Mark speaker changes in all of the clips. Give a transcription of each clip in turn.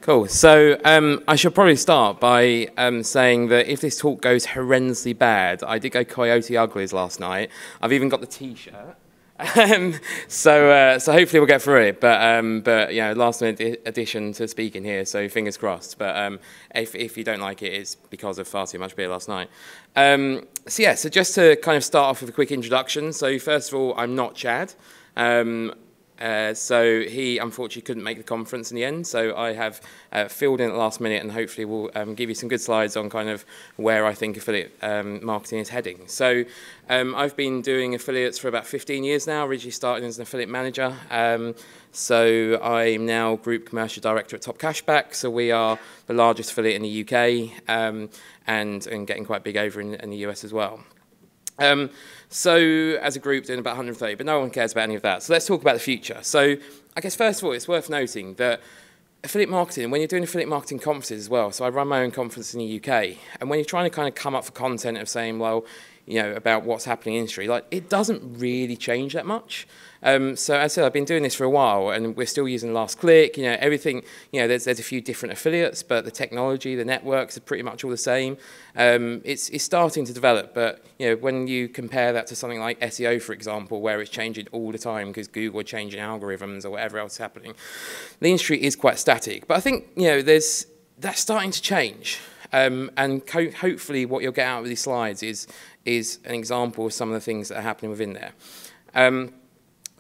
Speaker 1: Cool. So I should probably start by saying that if this talk goes horrendously bad, I did go Coyote Uglies last night. I've even got the T-shirt. So hopefully we'll get through it. But you know, last minute addition to speaking here, so fingers crossed. But if you don't like it, it's because of far too much beer last night. So just to kind of start off with a quick introduction. So first of all, I'm not Chad. So he unfortunately couldn't make the conference in the end, so I have filled in at the last minute, and hopefully we'll give you some good slides on kind of where I think affiliate marketing is heading. So I've been doing affiliates for about 15 years now, originally started as an affiliate manager. So I'm now Group Commercial Director at TopCashBack, so we are the largest affiliate in the UK and getting quite big over in the US as well. So as a group doing about 130, but no one cares about any of that. So let's talk about the future. So I guess first of all, it's worth noting that affiliate marketing, when you're doing affiliate marketing conferences as well, so I run my own conference in the UK, and when you're trying to kind of come up for content of saying, well, you know, about what's happening in the industry, like it doesn't really change that much. So as I said, I've been doing this for a while, and we're still using last click. You know, everything. You know, there's a few different affiliates, but the technology, the networks are pretty much all the same. It's starting to develop, but you know, when you compare that to something like SEO, for example, where it's changing all the time because Google are changing algorithms or whatever else is happening, the industry is quite static. But I think you know, that's starting to change, and hopefully, what you'll get out of these slides is an example of some of the things that are happening within there.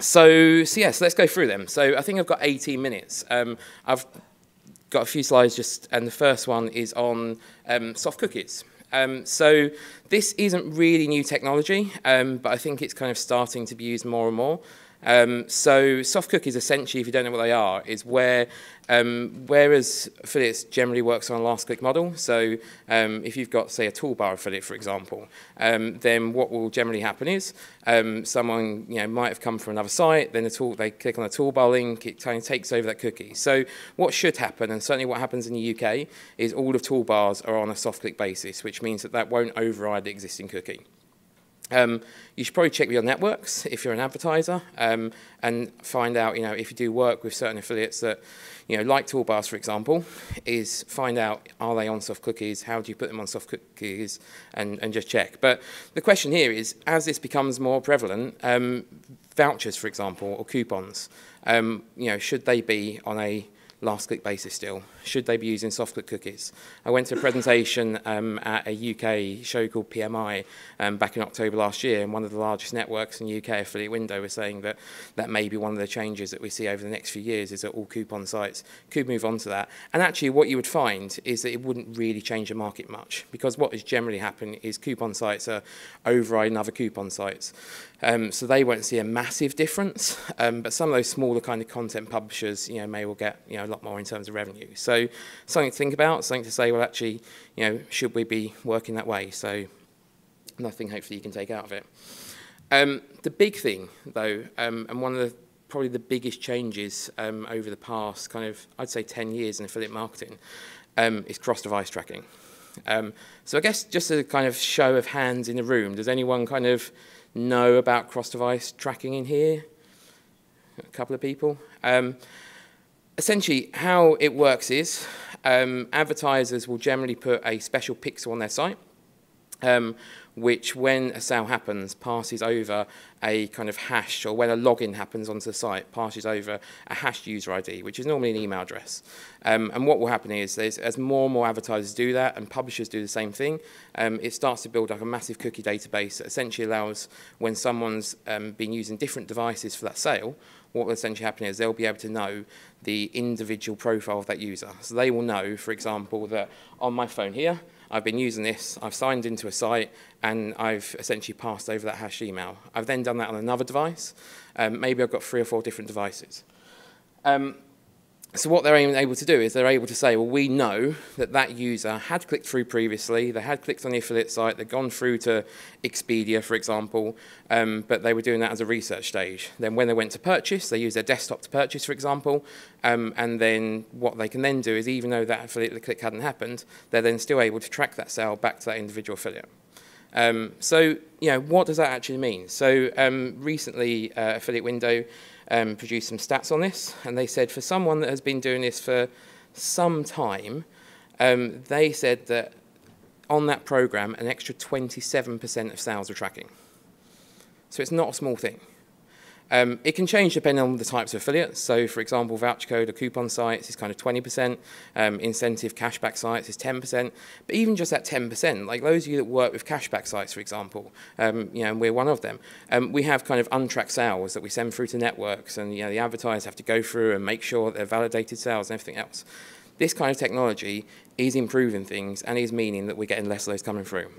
Speaker 1: So let's go through them. So I think I've got 18 minutes. I've got a few slides and the first one is on soft cookies. So this isn't really new technology, but I think it's kind of starting to be used more and more. So soft cookies, essentially, if you don't know what they are, is whereas affiliates generally works on a last click model. So if you've got, say, a toolbar affiliate, for example, then what will generally happen is someone might have come from another site, then they click on a toolbar link, it kind of takes over that cookie. So what should happen, and certainly what happens in the UK, is all of toolbars are on a soft click basis, which means that won't override the existing cookie. You should probably check with your networks if you're an advertiser and find out, if you do work with certain affiliates that, like toolbars, for example, is find out, are they on soft cookies? How do you put them on soft cookies? And just check. But the question here is, as this becomes more prevalent, vouchers, for example, or coupons, should they be on a last click basis still? Should they be using soft click cookies? I went to a presentation at a UK show called PMI back in October last year, and one of the largest networks in the UK, Affiliate Window, was saying that may be one of the changes that we see over the next few years, is that all coupon sites could move on to that. And actually what you would find is that it wouldn't really change the market much, because what is generally happening is coupon sites are overriding other coupon sites. So they won't see a massive difference, but some of those smaller kind of content publishers, may well get a lot more in terms of revenue. So something to think about, something to say, well, actually, should we be working that way? So nothing, hopefully, you can take out of it. The big thing, though, and one of probably the biggest changes over the past I'd say 10 years in affiliate marketing, is cross-device tracking. So I guess just a kind of show of hands in the room, does anyone kind of know about cross-device tracking in here? A couple of people. Essentially, how it works is advertisers will generally put a special pixel on their site, which, when a sale happens, passes over a kind of hash, or when a login happens onto the site, passes over a hashed user ID, which is normally an email address. And what will happen is, as more and more advertisers do that, and publishers do the same thing, it starts to build up a massive cookie database that essentially allows, when someone's been using different devices for that sale, what will essentially happen is they'll be able to know the individual profile of that user. So they will know, for example, that on my phone here, I've been using this, I've signed into a site, and I've essentially passed over that hash email. I've then done that on another device. Maybe I've got 3 or 4 different devices. So what they're able to do is they're able to say, well, we know that user had clicked through previously, they had clicked on the affiliate site, they'd gone through to Expedia, for example, but they were doing that as a research stage. Then when they went to purchase, they used their desktop to purchase, for example, and then what they can then do is, even though that affiliate click hadn't happened, they're then still able to track that sale back to that individual affiliate. So, what does that actually mean? So recently, Affiliate Window produced some stats on this, and they said for someone that has been doing this for, some time, they said that on that program, an extra 27% of sales were tracking. So it's not a small thing. It can change depending on the types of affiliates. So, for example, voucher code or coupon sites is kind of 20%. Incentive cashback sites is 10%. But even just that 10%, like those of you that work with cashback sites, for example, and we're one of them, we have kind of untracked sales that we send through to networks, and the advertisers have to go through and make sure that they're validated sales and everything else. This kind of technology is improving things and is meaning that we're getting less of those coming through.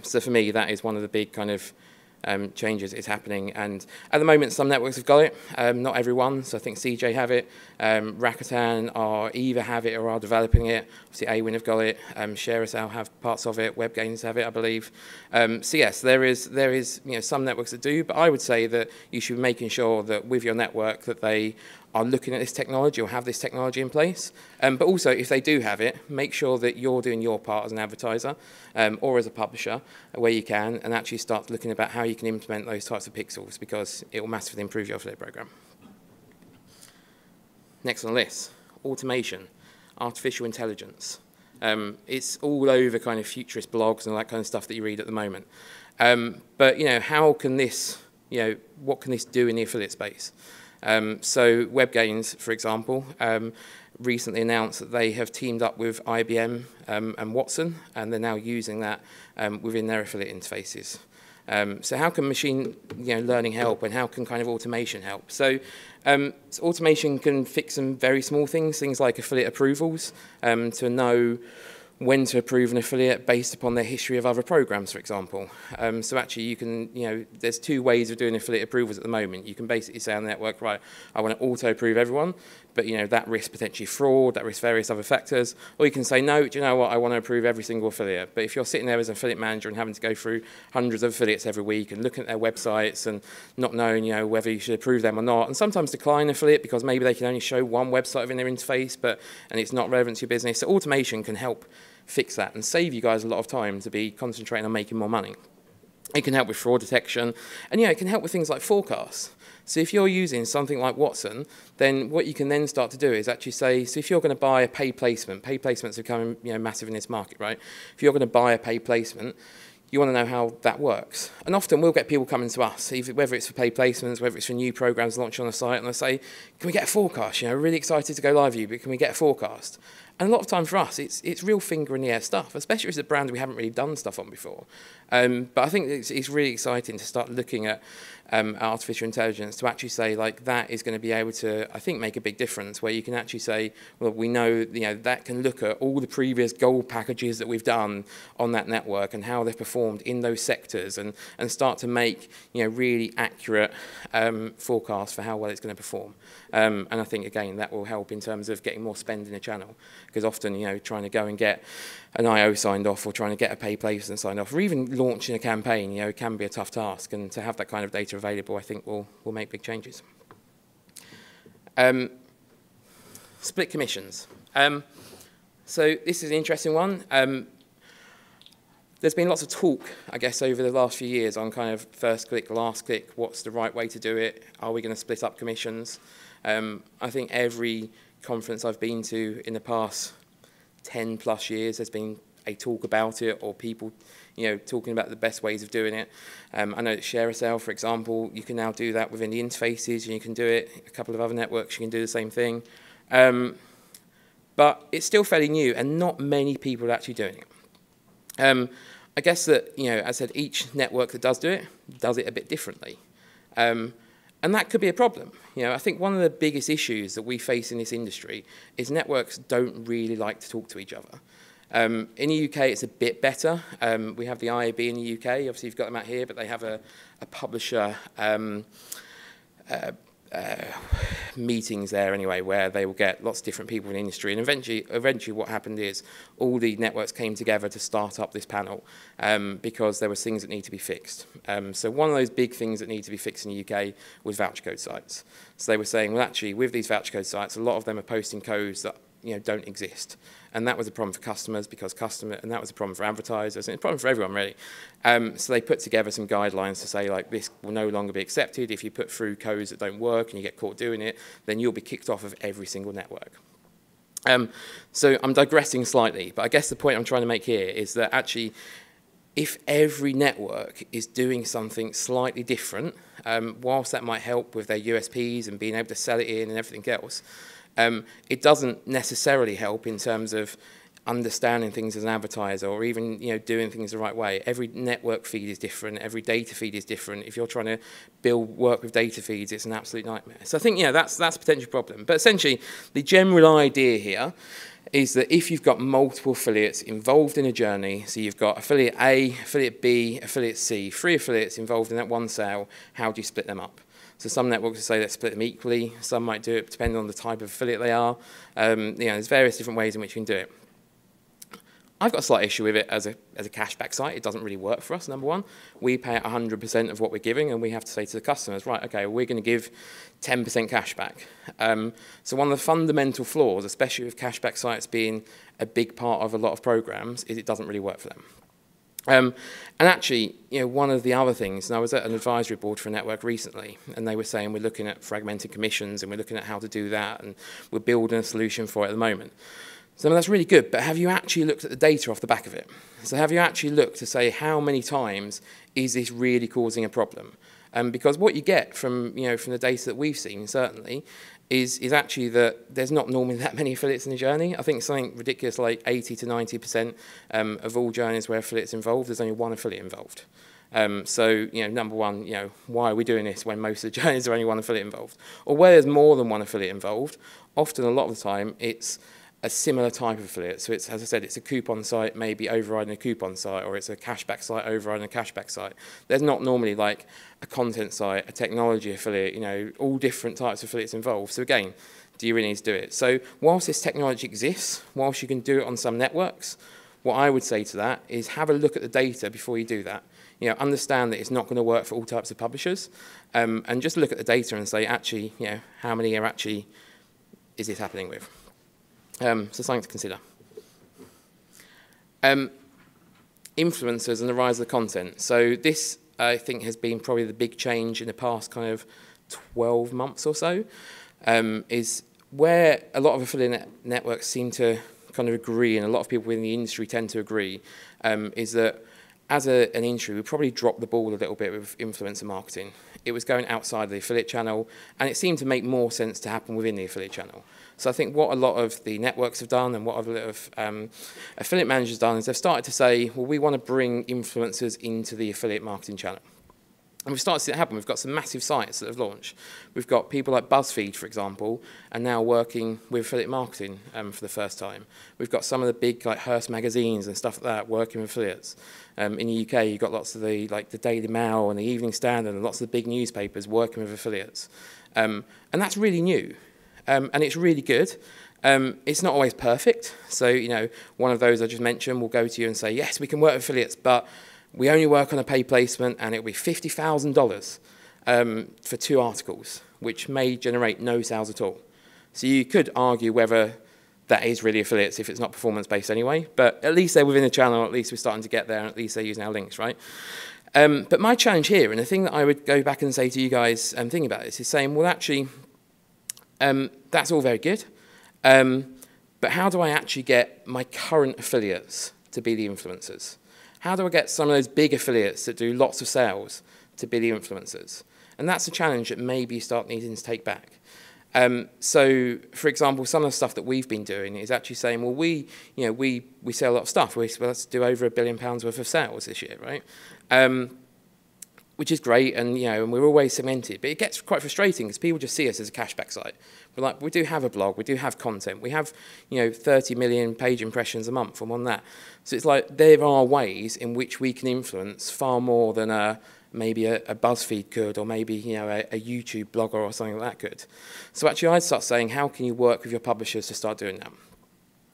Speaker 1: So for me, that is one of the big kind of changes is happening, and at the moment some networks have got it, not everyone. So I think CJ have it, Rakuten are either have it or are developing it. Obviously Awin have got it, ShareASale have parts of it, WebGains have it, I believe. So yes, there is some networks that do, but I would say that you should be making sure that with your network that they are looking at this technology or have this technology in place. But also, if they do have it, make sure that you're doing your part as an advertiser or as a publisher where you can, and actually start looking about how you can implement those types of pixels, because it will massively improve your affiliate program. Next on the list, automation, artificial intelligence. It's all over kind of futurist blogs and all that kind of stuff that you read at the moment. But how can this, what can this do in the affiliate space? So WebGains, for example, recently announced that they have teamed up with IBM and Watson, and they're now using that within their affiliate interfaces. So how can machine learning help, and how can kind of automation help? So automation can fix some very small things like affiliate approvals, to know when to approve an affiliate based upon their history of other programs, for example. So actually you can, there's two ways of doing affiliate approvals at the moment. You can basically say on the network, right, I want to auto-approve everyone, but that risks potentially fraud, that risks various other factors. Or you can say, no, do you know what, I want to approve every single affiliate. But if you're sitting there as an affiliate manager and having to go through hundreds of affiliates every week and looking at their websites and not knowing, whether you should approve them or not, and sometimes decline an affiliate because maybe they can only show one website within their interface, and it's not relevant to your business. So automation can help fix that and save you guys a lot of time to be concentrating on making more money. It can help with fraud detection, and it can help with things like forecasts. So if you're using something like Watson, then what you can then start to do is actually say, so if you're going to buy a paid placement, paid placements are becoming massive in this market, right? If you're going to buy a paid placement, you want to know how that works. And often we'll get people coming to us, whether it's for paid placements, whether it's for new programs launched on the site, and they'll say, can we get a forecast? We're really excited to go live with you, but can we get a forecast? And a lot of time for us, it's real finger in the air stuff, especially if it's a brand we haven't really done stuff on before. But I think it's really exciting to start looking at artificial intelligence to actually say, like, that is going to be able to, I think, make a big difference, where you can actually say, well, we know, that can look at all the previous gold packages that we've done on that network and how they've performed in those sectors, and start to make, really accurate forecasts for how well it's going to perform. And I think, again, that will help in terms of getting more spend in a channel, because often, trying to go and get an IO signed off, or trying to get a paid placement signed off, or even launching a campaign, it can be a tough task, and to have that kind of data available, I think will make big changes. Split commissions. So this is an interesting one. There's been lots of talk, I guess, over the last few years on kind of first click, last click, what's the right way to do it? Are we going to split up commissions? I think every conference I've been to in the past 10 plus years, there's been a talk about it, or people, talking about the best ways of doing it. I know that ShareASale, for example, you can now do that within the interfaces, and you can do it. A couple of other networks, you can do the same thing. But it's still fairly new, and not many people are actually doing it. I guess that, as I said, each network that does it a bit differently. And that could be a problem. I think one of the biggest issues that we face in this industry is networks don't really like to talk to each other. In the UK, it's a bit better. We have the IAB in the UK. Obviously, you've got them out here, but they have a publisher meetings there anyway, where they will get lots of different people in the industry. And eventually what happened is all the networks came together to start up this panel, because there were things that need to be fixed. So one of those big things that need to be fixed in the UK was voucher code sites. So they were saying, well, actually, with these voucher code sites, a lot of them are posting codes that don't exist. And that was a problem for customers, and that was a problem for advertisers, and it's a problem for everyone, really. So they put together some guidelines to say, like, this will no longer be accepted. If you put through codes that don't work and you get caught doing it, then you'll be kicked off of every single network. So I'm digressing slightly, but I guess the point I'm trying to make here is that actually, if every network is doing something slightly different, whilst that might help with their USPs and being able to sell it in and everything else, it doesn't necessarily help in terms of understanding things as an advertiser or even doing things the right way. Every network feed is different. Every data feed is different. If you're trying to work with data feeds, it's an absolute nightmare. So I think that's a potential problem. But essentially, the general idea here is that if you've got multiple affiliates involved in a journey, so you've got affiliate A, affiliate B, affiliate C, 3 affiliates involved in that one sale, how do you split them up? So some networks will say let's split them equally. Some might do it depending on the type of affiliate they are. There's various different ways in which you can do it. I've got a slight issue with it as a cashback site. It doesn't really work for us, number one. We pay 100% of what we're giving, and we have to say to the customers, right, okay, we're going to give 10% cashback. So one of the fundamental flaws, especially with cashback sites being a big part of a lot of programs, is it doesn't really work for them. And actually, one of the other things, and I was at an advisory board for a network recently, and they were saying we're looking at fragmented commissions, and we're looking at how to do that, and we're building a solution for it at the moment. So that's really good, but have you actually looked at the data off the back of it? So have you actually looked to say how many times is this really causing a problem? Because what you get from the data that we've seen certainly is actually that there's not normally that many affiliates in the journey. I think something ridiculous like 80 to 90% of all journeys where affiliates involved, there's only one affiliate involved. So number one, why are we doing this when most of the journeys are only one affiliate involved? Or where there's more than one affiliate involved, often a lot of the time it's a similar type of affiliate. So it's, as I said, it's a coupon site maybe overriding a coupon site, or it's a cashback site overriding a cashback site. There's not normally like a content site, a technology affiliate, all different types of affiliates involved. So again, do you really need to do it? So whilst this technology exists, whilst you can do it on some networks, what I would say to that is have a look at the data before you do that. Understand that it's not going to work for all types of publishers, and just look at the data and say, actually, how many are actually is this happening with? So something to consider. Influencers and the rise of the content. So this, I think, has been probably the big change in the past kind of 12 months or so, is where a lot of affiliate networks seem to kind of agree, and a lot of people in the industry tend to agree, is that as an industry, we probably dropped the ball a little bit with influencer marketing. It was going outside the affiliate channel, and it seemed to make more sense to happen within the affiliate channel. So I think what a lot of the networks have done and what a lot of affiliate managers have done is they've started to say, well, we want to bring influencers into the affiliate marketing channel. And we've started to see that happen. We've got some massive sites that have launched. We've got people like BuzzFeed, for example, are now working with affiliate marketing for the first time. We've got some of the big like Hearst magazines and stuff like that working with affiliates. In the UK, you've got lots of the Daily Mail and the Evening Standard and lots of the big newspapers working with affiliates. And that's really new. And it's really good. It's not always perfect. So, one of those I just mentioned will go to you and say, yes, we can work with affiliates, but we only work on a paid placement and it'll be $50,000 for 2 articles, which may generate no sales at all. So you could argue whether that is really affiliates if it's not performance-based anyway, but at least they're within the channel, at least we're starting to get there, and at least they're using our links, right? But my challenge here, and the thing that I would go back and say to you guys thinking about this, is saying, well, actually, that's all very good, but how do I actually get my current affiliates to be the influencers? How do I get some of those big affiliates that do lots of sales to be the influencers? And that's a challenge that maybe you start needing to take back. So, for example, some of the stuff that we've been doing is actually saying, well, we sell a lot of stuff. Let's do over £1 billion worth of sales this year, right? Which is great, and and we're always cemented. But it gets quite frustrating because people just see us as a cashback site. We're like, we do have a blog, we do have content, we have 30 million page impressions a month. I'm on that. So it's like there are ways in which we can influence far more than maybe a BuzzFeed could, or maybe a YouTube blogger or something like that could. So actually, I'd start saying, how can you work with your publishers to start doing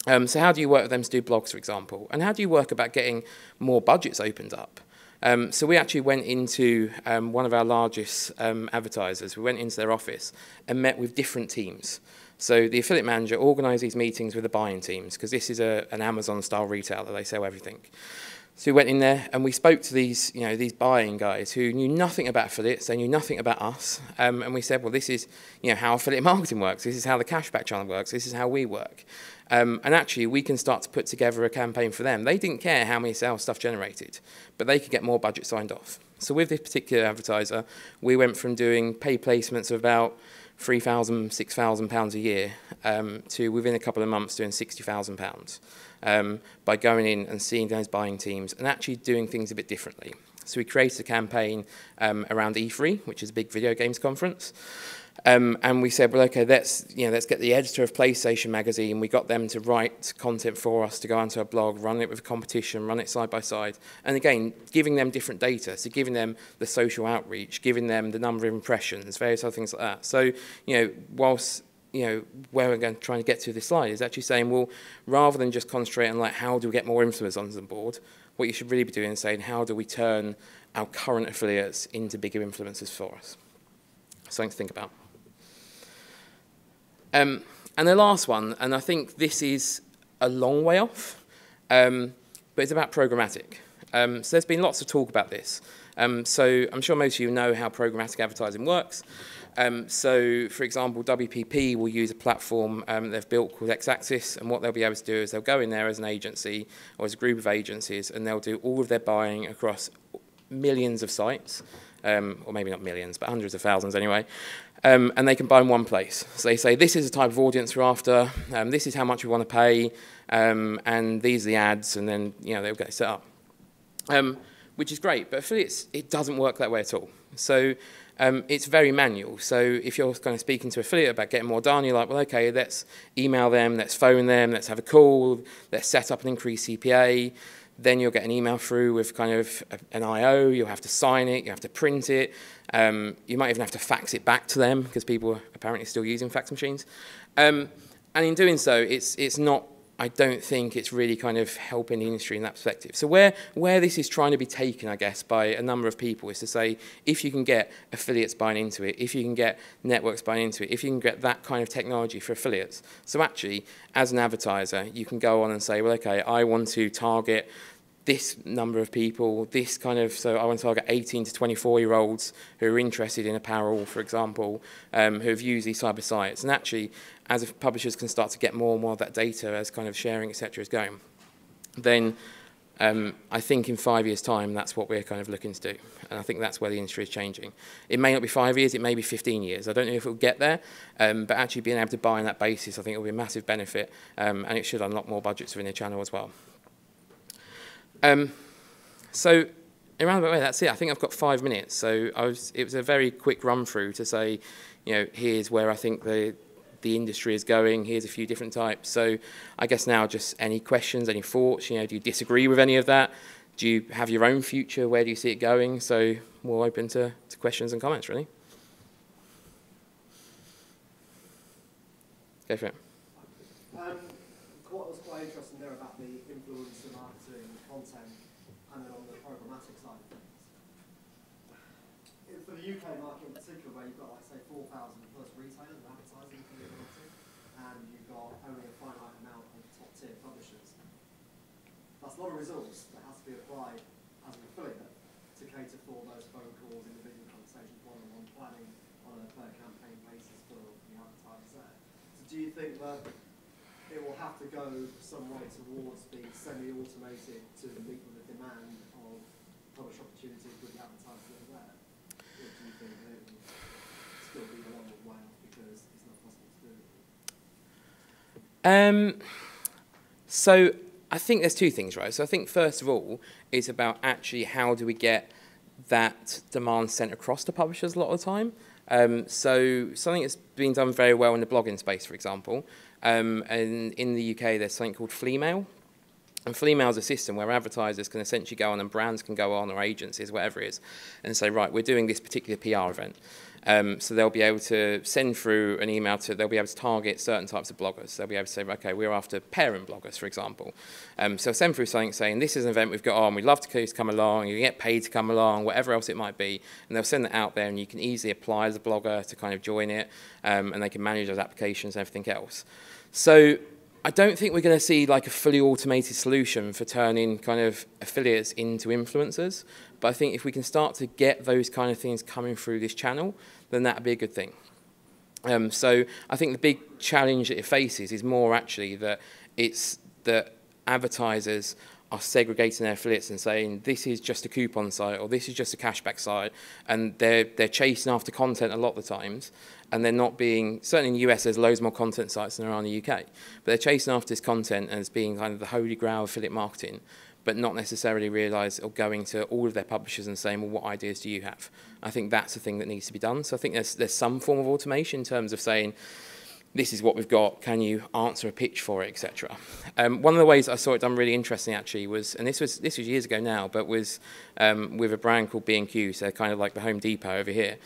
Speaker 1: that? So how do you work with them to do blogs, for example? And how do you work about getting more budgets opened up? So we actually went into one of our largest advertisers. We went into their office and met with different teams. So the affiliate manager organised these meetings with the buying teams, because this is an Amazon-style retailer. They sell everything. So we went in there and we spoke to these, these buying guys who knew nothing about affiliates, they knew nothing about us, and we said, well, this is, how affiliate marketing works. This is how the cashback channel works. This is how we work. And actually, we can start to put together a campaign for them. They didn't care how many sales stuff generated, but they could get more budget signed off. So with this particular advertiser, we went from doing paid placements of about £3,000, £6,000 a year to within a couple of months doing £60,000 by going in and seeing those buying teams and actually doing things a bit differently. So we created a campaign around E3, which is a big video games conference. And we said, well, okay, let's get the editor of PlayStation Magazine. We got them to write content for us to go onto a blog, run it with a competition, run it side by side. And again, giving them different data. So giving them the social outreach, giving them the number of impressions, various other things like that. So, whilst, where we're trying to get to this slide is actually saying, well, rather than just concentrate on how do we get more influencers onto the board, what you should really be doing is saying, how do we turn our current affiliates into bigger influencers for us? Something to think about. And the last one, and I think this is a long way off, but it's about programmatic. So there's been lots of talk about this. So I'm sure most of you know how programmatic advertising works. So, for example, WPP will use a platform they've built called X-Axis, and what they'll be able to do is they'll go in there as an agency or as a group of agencies, and they'll do all of their buying across millions of sites, or maybe not millions, but hundreds of thousands anyway, and they can buy in one place. So they say, this is the type of audience we're after, this is how much we want to pay, and these are the ads, and then they'll get it set up. Which is great, but affiliates, it doesn't work that way at all. So it's very manual. So if you're kind of speaking to an affiliate about getting more done, you're like, well, okay, let's email them, let's phone them, let's have a call, let's set up an increased CPA. Then you'll get an email through with kind of an IO, you'll have to sign it, you have to print it, you might even have to fax it back to them because people are apparently still using fax machines. And in doing so, it's not, I don't think it's really kind of helping the industry in that perspective. So where this is trying to be taken, I guess, by a number of people is to say, if you can get affiliates buying into it, if you can get networks buying into it, if you can get that kind of technology for affiliates. So actually, as an advertiser, you can go on and say, well, okay, I want to target this number of people, this kind of, so I want to target 18 to 24-year-olds who are interested in apparel, for example, who have used these cyber sites. And actually, as publishers can start to get more and more of that data as kind of sharing, etc., is going, then I think in 5 years' time, that's what we're kind of looking to do. And I think that's where the industry is changing. It may not be 5 years, it may be 15 years. I don't know if it will get there, but actually being able to buy on that basis, I think it will be a massive benefit, and it should unlock more budgets within the channel as well. So in a roundabout way, that's it. I think I've got 5 minutes. So it was a very quick run through to say, here's where I think the industry is going. Here's a few different types. So I guess now just any questions, any thoughts? Do you disagree with any of that? Do you have your own future? Where do you see it going? So we're open to questions and comments, really. Go for it.
Speaker 2: What was quite interesting there about the influencer marketing content and then on the programmatic side of things. For the UK market in particular, where you've got, like, say, 4,000 plus retailers and advertising affiliate marketing, and you've got only a finite amount of top-tier publishers, that's a lot of resource that has to be applied as an affiliate to cater for those phone calls, individual conversations, one-on-one planning on a per-campaign basis for the advertisers there. So do you think that it will have to go some way towards being semi-automated to meet with the demand of publish opportunities with the advertisers that are there? Or do you think that it will still be a long way off because it's not possible to do?
Speaker 1: So I think there's two things, right? So I think first of all, it's about actually how do we get that demand sent across to publishers a lot of the time. So something that's been done very well in the blogging space, for example, and in the UK there's something called Flea Mail. And Flea Mail is a system where advertisers can essentially go on and brands can go on, or agencies, whatever it is, and say, right, we're doing this particular PR event. So they'll be able to send through an email they'll be able to target certain types of bloggers. They'll be able to say, okay, we're after parent bloggers, for example. So send through something saying, this is an event we've got on, we'd love to come along, you get paid to come along, whatever else it might be. And they'll send it out there, and you can easily apply as a blogger to kind of join it, and they can manage those applications and everything else. So I don't think we're going to see like a fully automated solution for turning kind of affiliates into influencers, but I think if we can start to get those kind of things coming through this channel, then that'd be a good thing. So I think the big challenge that it faces is more actually that it's that advertisers are segregating their affiliates and saying this is just a coupon site or this is just a cashback site, and they're chasing after content a lot of the times, and they're not being, certainly in the US there's loads more content sites than there are in the UK, but they're chasing after this content as being kind of the holy grail of affiliate marketing, but not necessarily realise or going to all of their publishers and saying, well, what ideas do you have? I think that's the thing that needs to be done. So I think there's some form of automation in terms of saying, this is what we've got, can you answer a pitch for it, etc. One of the ways I saw it done really interesting actually was, and this was years ago now, but was with a brand called B&Q, so kind of like the Home Depot over here.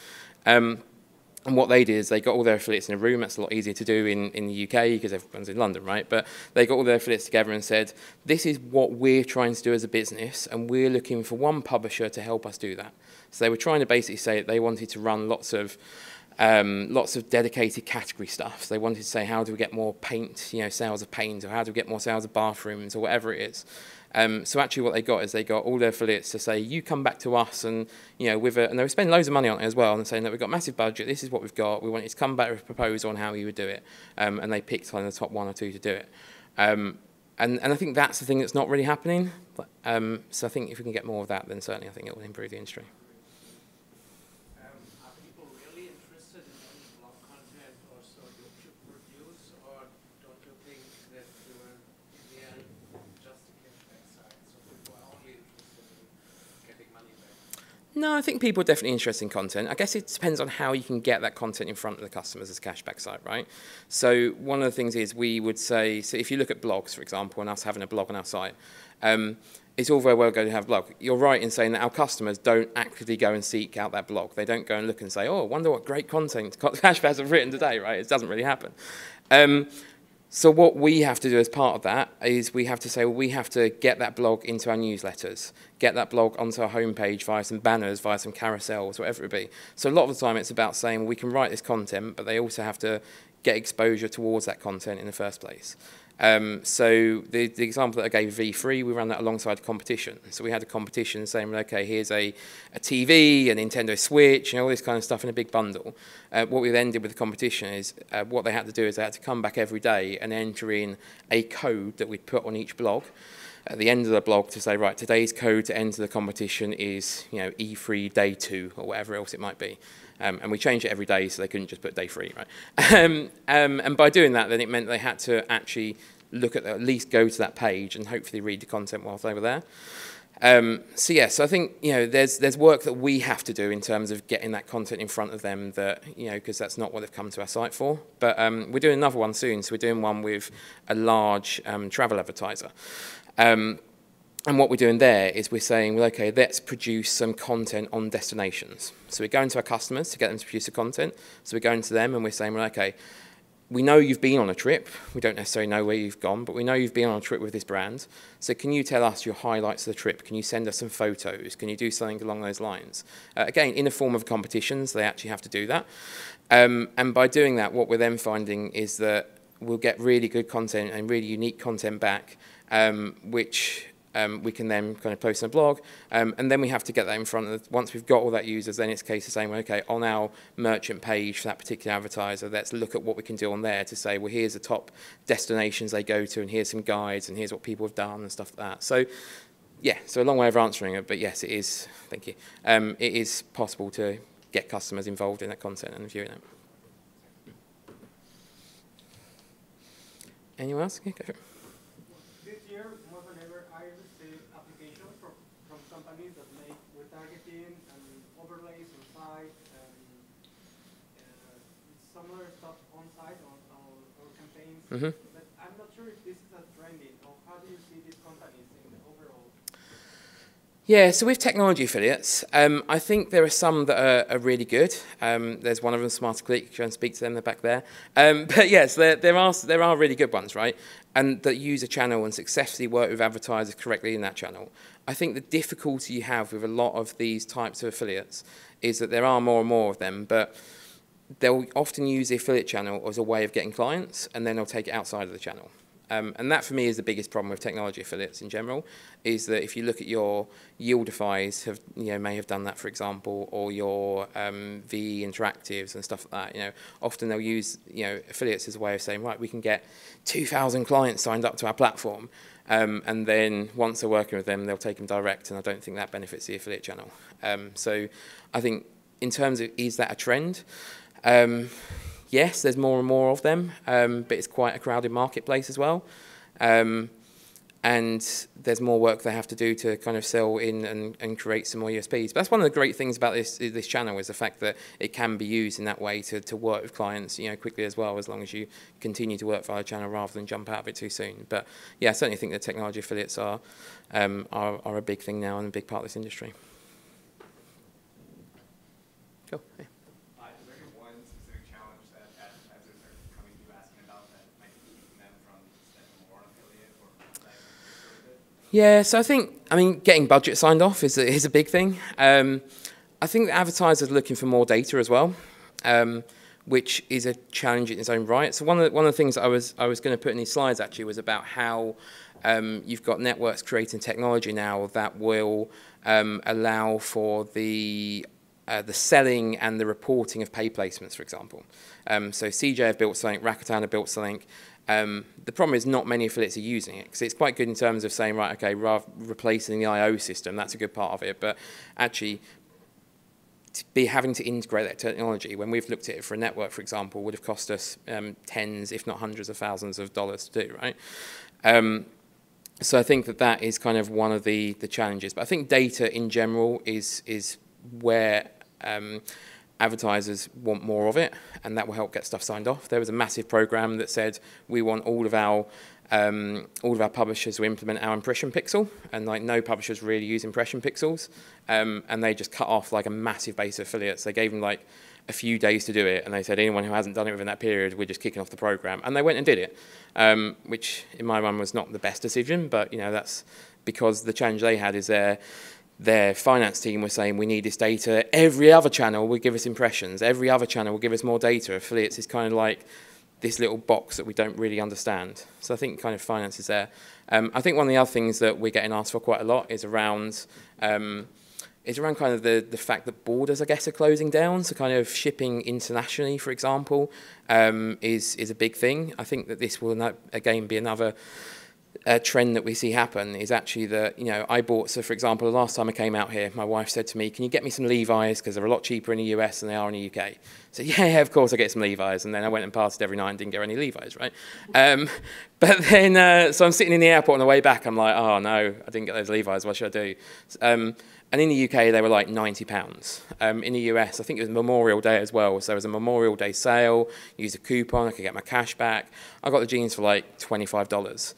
Speaker 1: And what they did is they got all their affiliates in a room. That's a lot easier to do in the UK because everyone's in London, right? But they got all their affiliates together and said, this is what we're trying to do as a business, and we're looking for one publisher to help us do that. So they were trying to basically say that they wanted to run lots of dedicated category stuff. So they wanted to say, how do we get more paint, sales of paint, or how do we get more sales of bathrooms, or whatever it is. So actually what they got is they got all their affiliates to say, you come back to us, and and they were spending loads of money on it as well, and saying that we've got massive budget, this is what we've got, we want you to come back with a proposal on how you would do it. And they picked kind of the top 1 or 2 to do it. And I think that's the thing that's not really happening. So I think if we can get more of that, then certainly I think it will improve the industry.
Speaker 3: Are people really interested in any blog content or so YouTube reviews, or don't you think that in the end just a cashback site, so people are only interested in getting money back?
Speaker 1: No, I think people are definitely interested in content. I guess it depends on how you can get that content in front of the customers as a cashback site, right? So one of the things is we would say, so if you look at blogs, for example, and us having a blog on our site, it's all very well going to have a blog. You're right in saying that our customers don't actively go and seek out that blog. They don't go and look and say, oh, I wonder what great content cashbacks have written today, right? It doesn't really happen. So what we have to do as part of that is we have to say, well, we have to get that blog into our newsletters, get that blog onto our homepage via some banners, via some carousels, whatever it be. So a lot of the time it's about saying, well, we can write this content, but they also have to get exposure towards that content in the first place. So the example that I gave, V3, we ran that alongside a competition. So we had a competition saying, well, okay, here's a TV, a Nintendo Switch, and all this kind of stuff in a big bundle. What we then did with the competition is, what they had to do is they had to come back every day and enter in a code that we'd put on each blog at the end of the blog to say, right, today's code to enter the competition is, E3 day 2 or whatever else it might be. And we changed it every day, so they couldn't just put day 3, right? And by doing that, then it meant they had to actually look at least go to that page and hopefully read the content whilst they were there. So I think, there's work that we have to do in terms of getting that content in front of them that, because that's not what they've come to our site for. But we're doing another one soon, so we're doing one with a large travel advertiser. And what we're doing there is we're saying, well, okay, let's produce some content on destinations. So we're going to our customers to get them to produce the content. So we're going to them and we're saying, well, okay, we know you've been on a trip. We don't necessarily know where you've gone, but we know you've been on a trip with this brand. So can you tell us your highlights of the trip? Can you send us some photos? Can you do something along those lines? Again, in the form of competitions, they actually have to do that. And by doing that, what we're then finding is that we'll get really good content and really unique content back, which we can then kind of post on a blog, and then we have to get that in front of, once we've got all that users, then it's a case of saying, well, okay, on our merchant page for that particular advertiser, let's look at what we can do on there to say, well, here's the top destinations they go to, and here's some guides, and here's what people have done, and stuff like that. So, yeah, so a long way of answering it, but yes, it is, thank you. It is possible to get customers involved in that content and viewing it. Anyone else? Yeah, go for it.
Speaker 4: This year, more than ever, I receive applications from companies that make retargeting and overlays on site and similar stuff on site or campaigns.
Speaker 1: Mm-hmm.
Speaker 4: But I'm not sure if this is a trending, or how do you see these companies in the overall?
Speaker 1: Yeah, so with technology affiliates, I think there are some that are really good. There's one of them, Smarter Click. Go and speak to them. They're back there. But yes, there are really good ones, right? And that use a channel and successfully work with advertisers correctly in that channel. I think the difficulty you have with a lot of these types of affiliates is that there are more and more of them, but they'll often use the affiliate channel as a way of getting clients, and then they'll take it outside of the channel. And that for me is the biggest problem with technology affiliates in general, is that if you look at your Yieldifys may have done that, for example, or your VE Interactives and stuff like that. Often they'll use affiliates as a way of saying, right, we can get 2,000 clients signed up to our platform, and then once they're working with them, they'll take them direct, and I don't think that benefits the affiliate channel. So I think in terms of, is that a trend? Yes, there's more and more of them, but it's quite a crowded marketplace as well. And there's more work they have to do to kind of sell in and create some more USPs. But that's one of the great things about this channel, is the fact that it can be used in that way to work with clients quickly as well, as long as you continue to work via the channel rather than jump out of it too soon. But yeah, I certainly think that technology affiliates are a big thing now and a big part of this industry. Cool. Yeah. Yeah, so I mean, getting budget signed off is a big thing. I think the advertisers are looking for more data as well, which is a challenge in its own right. So one of the things that I was going to put in these slides actually was about how you've got networks creating technology now that will allow for the selling and the reporting of pay placements, for example. So CJ have built something, Rakuten have built something. The problem is not many affiliates are using it, because it's quite good in terms of saying, right, okay, replacing the IO system, that's a good part of it, but actually having to integrate that technology, when we've looked at it for a network, for example, would have cost us tens, if not hundreds of thousands of dollars to do, right? So I think that is kind of one of the challenges. But I think data in general is where advertisers want more of it, and that will help get stuff signed off. There was a massive program that said we want all of our publishers to implement our impression pixel, and like no publishers really use impression pixels, and they just cut off like a massive base of affiliates. They gave them like a few days to do it, and they said anyone who hasn't done it within that period, we're just kicking off the program, and they went and did it, which in my mind was not the best decision, but that's because the challenge they had is their finance team was saying, we need this data. Every other channel will give us impressions. Every other channel will give us more data. Affiliates is kind of like this little box that we don't really understand. So I think kind of finance is there. I think one of the other things that we're getting asked for quite a lot is around kind of the fact that borders, I guess, are closing down. So kind of shipping internationally, for example, is a big thing. I think that this will, again, be another trend that we see happen, is actually that, I bought, so for example, the last time I came out here, my wife said to me, can you get me some Levi's, because they're a lot cheaper in the US than they are in the UK. I said, yeah, of course I'll get some Levi's, and then I went and passed every night and didn't get any Levi's, right? But then, so I'm sitting in the airport on the way back, I'm like, oh no, I didn't get those Levi's, what should I do? And in the UK, they were like £90. In the US, I think it was Memorial Day as well. So there was a Memorial Day sale, use a coupon, I could get my cash back. I got the jeans for like $25.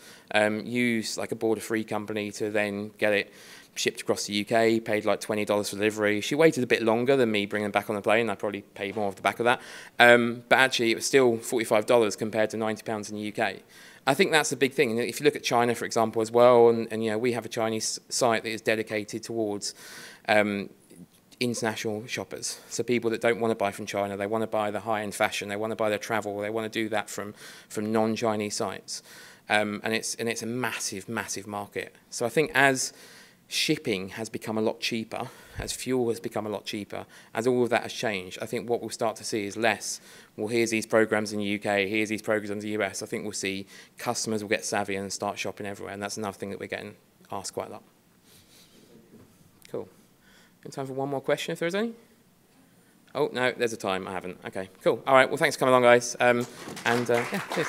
Speaker 1: Used like a border-free company to then get it shipped across the UK, paid like $20 for delivery. She waited a bit longer than me bringing them back on the plane. I probably paid more off the back of that. But actually, it was still $45 compared to £90 in the UK. I think that's a big thing. If you look at China, for example, as well, and we have a Chinese site that is dedicated towards international shoppers. So people that don't want to buy from China, they want to buy the high-end fashion, they want to buy their travel, they want to do that from non-Chinese sites. And it's a massive, massive market. So I think as shipping has become a lot cheaper, as fuel has become a lot cheaper, as all of that has changed, I think what we'll start to see is less, well, here's these programs in the UK, here's these programs in the US. I think we'll see customers will get savvy and start shopping everywhere, and that's another thing that we're getting asked quite a lot. Cool. Got time for one more question, if there is any? Oh, no, there's a time. I haven't. Okay, cool. All right, well, thanks for coming along, guys. Yeah, cheers.